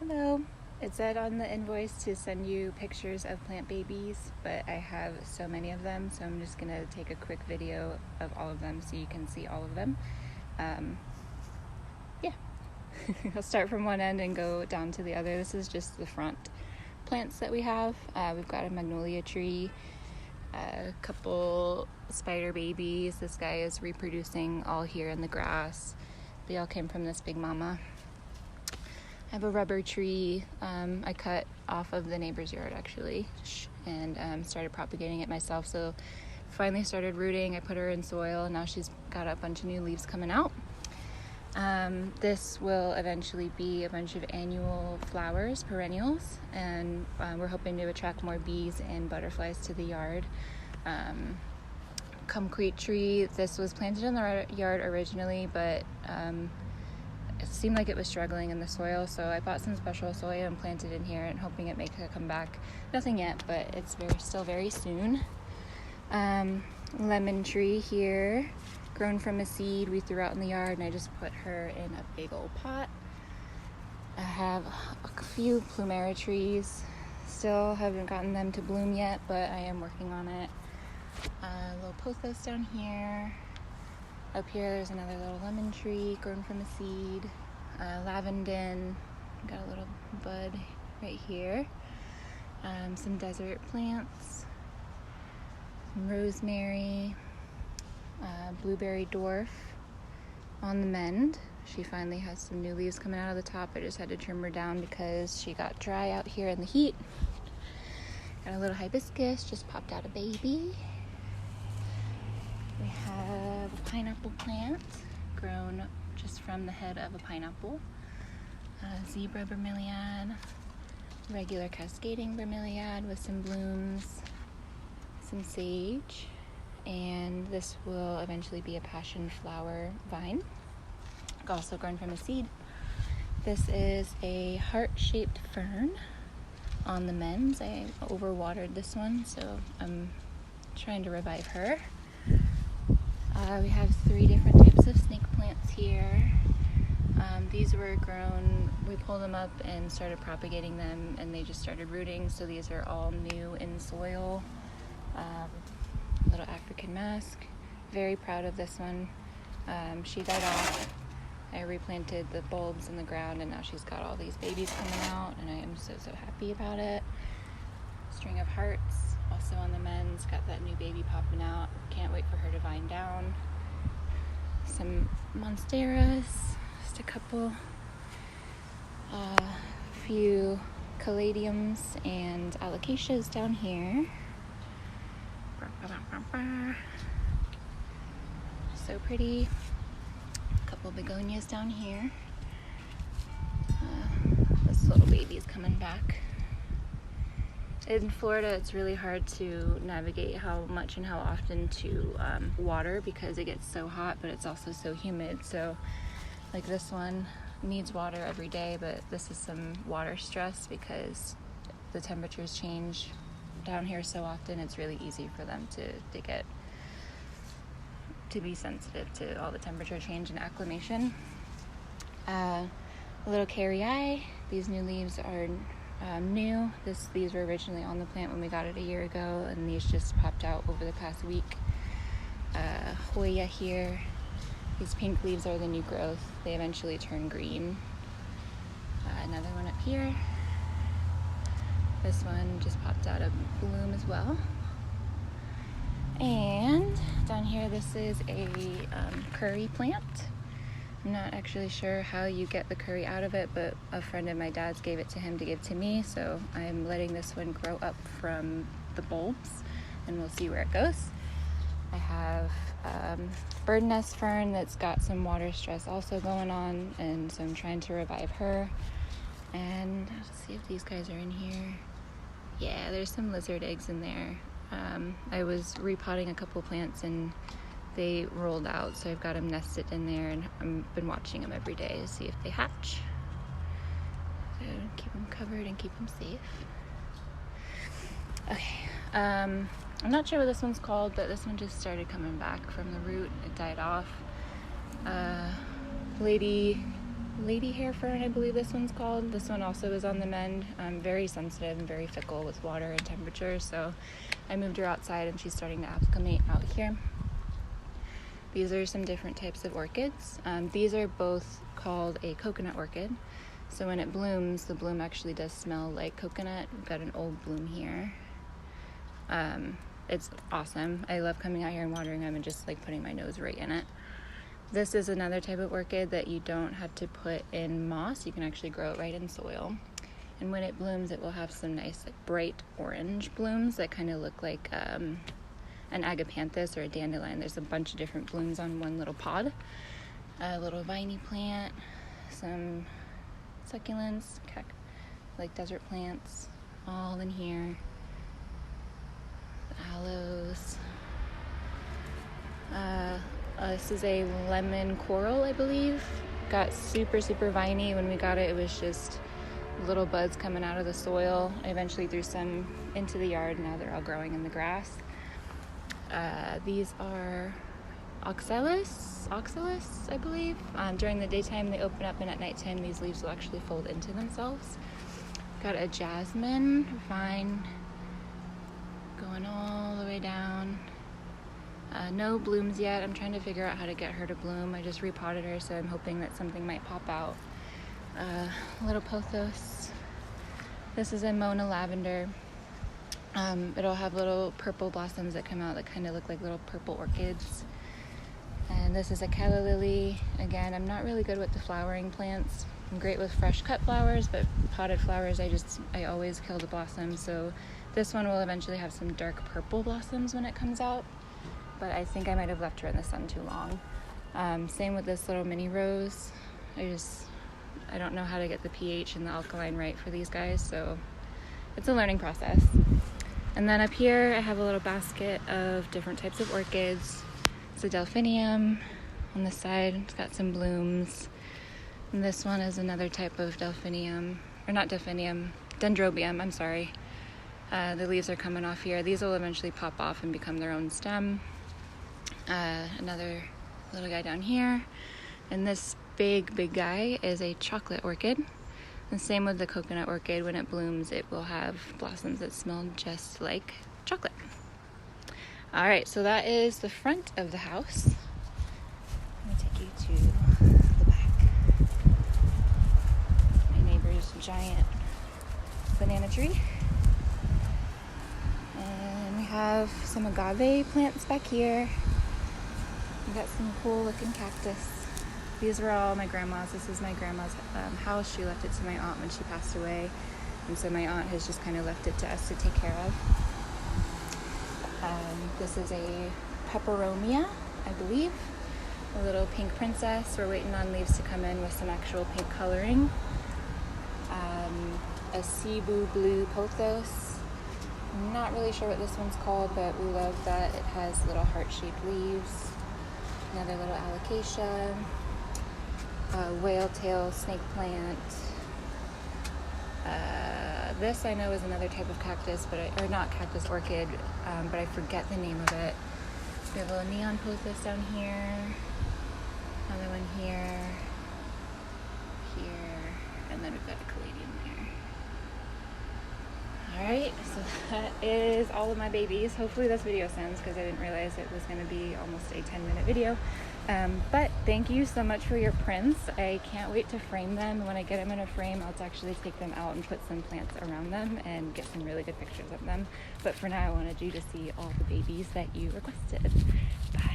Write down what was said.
Hello. It said on the invoice to send you pictures of plant babies, but I have so many of them, so I'm just gonna take a quick video of all of them so you can see all of them. Yeah. I'll start from one end and go down to the other. This is just the front plants that we have. We've got a magnolia tree, a couple spider babies. This guy is reproducing all here in the grass. They all came from this big mama. I have a rubber tree I cut off of the neighbor's yard actually, and started propagating it myself. So finally started rooting. I put her in soil and now she's got a bunch of new leaves coming out. This will eventually be a bunch of annual flowers, perennials, and we're hoping to attract more bees and butterflies to the yard. Concrete tree, this was planted in the yard originally, but it seemed like it was struggling in the soil, so I bought some special soil and planted in here and hoping it makes it come back. Nothing yet, but it's still very soon. Lemon tree here, grown from a seed we threw out in the yard, and I just put her in a big old pot. I have a few plumera trees. Still haven't gotten them to bloom yet, but I am working on it. A little pothos down here. Up here there's another little lemon tree grown from a seed. Lavendin, got a little bud right here. Some desert plants. Some rosemary. Blueberry dwarf on the mend. She finally has some new leaves coming out of the top. I just had to trim her down because she got dry out here in the heat. Got a little hibiscus, just popped out a baby. We have a pineapple plant grown just from the head of a pineapple. Zebra bromeliad, regular cascading bromeliad with some blooms, some sage, and this will eventually be a passion flower vine, also grown from a seed. This is a heart-shaped fern on the mends. I overwatered this one, so I'm trying to revive her. We have 3 different types of snake plants here. These were grown, we pulled them up and started propagating them, and they just started rooting, so these are all new in soil. Little African mask, very proud of this one. She died off. I replanted the bulbs in the ground, and now she's got all these babies coming out, and I am so happy about it. String of hearts, also on the mends, got that new baby popping out. Can't wait for her to vine down. Some monsteras, just a couple, few caladiums and alocasias down here. So pretty. A couple begonias down here. This little baby's coming back. In Florida, it's really hard to navigate how much and how often to water because it gets so hot, but it's also so humid. So like this one needs water every day, but this is some water stress because the temperatures change down here so often. It's really easy for them to be sensitive to all the temperature change and acclimation. A little carrii. These new leaves are new. These were originally on the plant when we got it a year ago, and these just popped out over the past week. Hoya here. These pink leaves are the new growth. They eventually turn green. Another one up here. This one just popped out a bloom as well. And down here, this is a curry plant. I'm not actually sure how you get the curry out of it, but a friend of my dad's gave it to him to give to me, so I'm letting this one grow up from the bulbs, and we'll see where it goes. I have bird nest fern that's got some water stress also going on, and so I'm trying to revive her. And let's see if these guys are in here. Yeah, there's some lizard eggs in there. I was repotting a couple plants and they rolled out, so I've got them nested in there, and I've been watching them every day to see if they hatch. So keep them covered and keep them safe. Okay, I'm not sure what this one's called, but this one just started coming back from the root. It died off. Lady lady hair fern, I believe this one's called. This one also is on the mend. Very sensitive and very fickle with water and temperature, so I moved her outside and she's starting to acclimate out here. These are some different types of orchids. These are both called a coconut orchid. So when it blooms, the bloom actually does smell like coconut. We've got an old bloom here. It's awesome. I love coming out here and watering them and just like putting my nose right in it. This is another type of orchid that you don't have to put in moss. You can actually grow it right in soil. And when it blooms, it will have some nice like bright orange blooms that kind of look like an agapanthus or a dandelion. There's a bunch of different blooms on one little pod. A little viney plant, some succulents, like desert plants, all in here. The aloes. This is a lemon coral, I believe. Got super, super viney. When we got it, it was just little buds coming out of the soil. I eventually threw some into the yard. Now they're all growing in the grass. These are oxalis, I believe. During the daytime they open up, and at nighttime these leaves will actually fold into themselves. Got a jasmine vine going all the way down. No blooms yet. I'm trying to figure out how to get her to bloom. I just repotted her, so I'm hoping that something might pop out. Little pothos. This is a Mona lavender. It'll have little purple blossoms that come out that kind of look like little purple orchids. And this is a calla lily. Again, I'm not really good with the flowering plants. I'm great with fresh cut flowers, but potted flowers, I always kill the blossoms. So this one will eventually have some dark purple blossoms when it comes out, but I think I might have left her in the sun too long. Same with this little mini rose. I don't know how to get the pH and the alkaline right for these guys, so it's a learning process. And then up here I have a little basket of different types of orchids. It's a delphinium on the side. It's got some blooms. And this one is another type of delphinium, or not delphinium, dendrobium, I'm sorry. The leaves are coming off here. These will eventually pop off and become their own stem. Another little guy down here. And this big guy is a chocolate orchid. The same with the coconut orchid. When it blooms, it will have blossoms that smell just like chocolate. All right, so that is the front of the house. Let me take you to the back. My neighbor's giant banana tree. And we have some agave plants back here. We got some cool looking cactus. These were all my grandma's. This is my grandma's house. She left it to my aunt when she passed away. And so my aunt has just kind of left it to us to take care of. This is a peperomia, I believe. A little pink princess. We're waiting on leaves to come in with some actual pink coloring. A Cebu blue pothos. I'm not really sure what this one's called, but we love that it has little heart-shaped leaves. Another little alocasia. Whale tail snake plant. This I know is another type of cactus, or not cactus, orchid, but I forget the name of it. We have a little neon pothos down here. Another one here. And then we've got a caladium there. Alright, so that is all of my babies. Hopefully this video sends, because I didn't realize it was going to be almost a 10-minute video. But thank you so much for your prints. I can't wait to frame them. When I get them in a frame, I'll actually take them out and put some plants around them and get some really good pictures of them. But for now, I wanted you to see all the babies that you requested. Bye.